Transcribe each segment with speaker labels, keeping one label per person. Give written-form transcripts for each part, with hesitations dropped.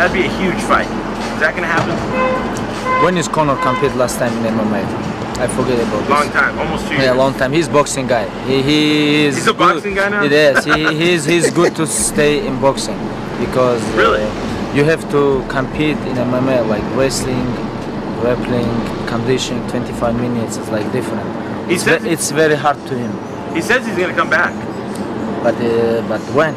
Speaker 1: That'd be a huge fight. Is that gonna happen?
Speaker 2: When is Conor compete last time in MMA? I forget about this.
Speaker 1: Long time, almost 2 years.
Speaker 2: Yeah, long time. He's boxing guy. He's
Speaker 1: a boxing guy now?
Speaker 2: It is. He's good to stay in boxing because
Speaker 1: really
Speaker 2: you have to compete in MMA like wrestling, grappling, conditioning. 25 minutes is like different. It's very hard to him.
Speaker 1: He says he's gonna come back.
Speaker 2: But when?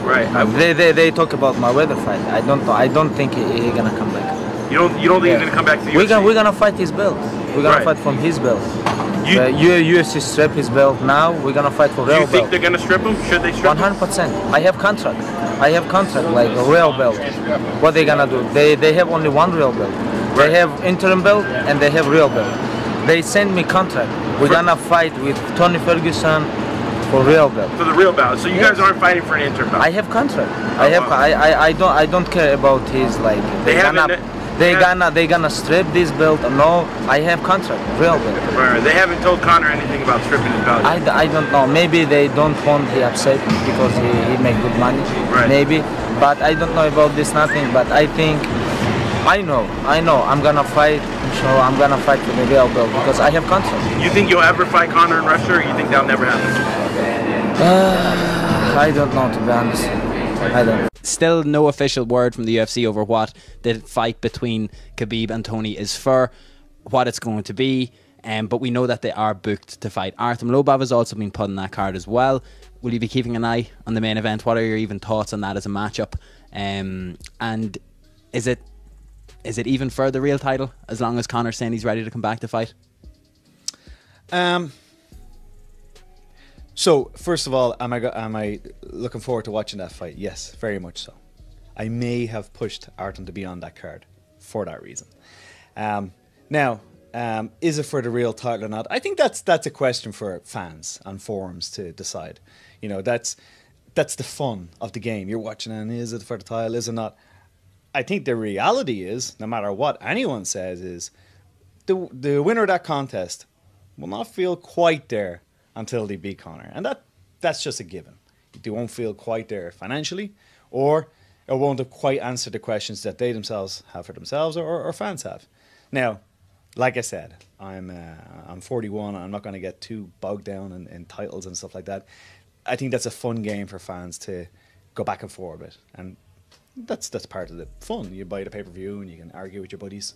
Speaker 1: Right.
Speaker 2: They talk about my weather fight. I don't think he gonna come back.
Speaker 1: You don't think he's gonna come back to the UFC?
Speaker 2: We're gonna fight his belt. We're gonna fight from his belt. UFC strip his belt now. We're gonna fight for real belt.
Speaker 1: Do you think they're gonna strip him? Should they strip him?
Speaker 2: 100%. I have contract like a real belt. What they gonna do? They have only one real belt. They have interim belt and they have real belt. They send me contract. We're gonna fight with Tony Ferguson for real belt.
Speaker 1: For the real belt. So you guys aren't fighting for an interim belt.
Speaker 2: I have contract. I don't care about his like. They gonna strip this belt. No, I have contract, real belt.
Speaker 1: Right. They haven't told Conor anything about stripping his belt yet.
Speaker 2: I don't know. Maybe they don't want he upset because he make good money.
Speaker 1: Right.
Speaker 2: Maybe, but I don't know about this nothing. But I think I know. I'm gonna fight. So I'm gonna fight for the real belt because I have contract.
Speaker 1: You think you'll ever fight Conor in Russia, or you think that'll never happen?
Speaker 2: I don't know, to be honest. I don't.
Speaker 3: Still no official word from the UFC over what the fight between Khabib and Tony is for, what it's going to be, but we know that they are booked to fight. Artem Lobov has also been put on that card as well. Will you be keeping an eye on the main event? What are your even thoughts on that as a matchup? And is it even for the real title as long as Conor's saying he's ready to come back to fight?
Speaker 4: So first of all, am I looking forward to watching that fight? Yes, very much so. I may have pushed Artem to be on that card for that reason. Now, is it for the real title or not? I think that's a question for fans and forums to decide. You know, that's the fun of the game. You're watching, and is it for the title? Is it not? I think the reality is, no matter what anyone says, is the winner of that contest will not feel quite there until they beat Conor, and that's just a given. They won't feel quite there financially, or it won't have quite answered the questions that they themselves have for themselves, or fans have. Now, like I said, I'm 41. I'm not going to get too bogged down in titles and stuff like that. I think that's a fun game for fans to go back and forth with, and that's part of the fun. You buy the pay-per-view and you can argue with your buddies.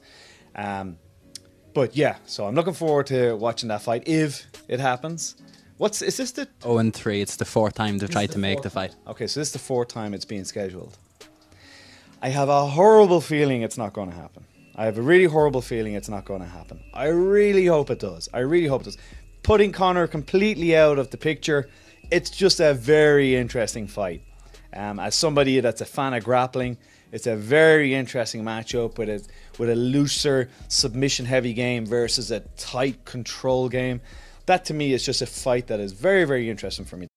Speaker 4: But yeah, so I'm looking forward to watching that fight if it happens. Is this the
Speaker 3: 0-3? It's the fourth time they've tried to make the fight.
Speaker 4: Okay, so this is the fourth time it's being scheduled. I have a horrible feeling it's not going to happen. I have a really horrible feeling it's not going to happen. I really hope it does. I really hope it does. Putting Conor completely out of the picture, it's just a very interesting fight. As somebody that's a fan of grappling, it's a very interesting matchup with a looser, submission-heavy game versus a tight control game. That to me is just a fight that is very, very interesting for me.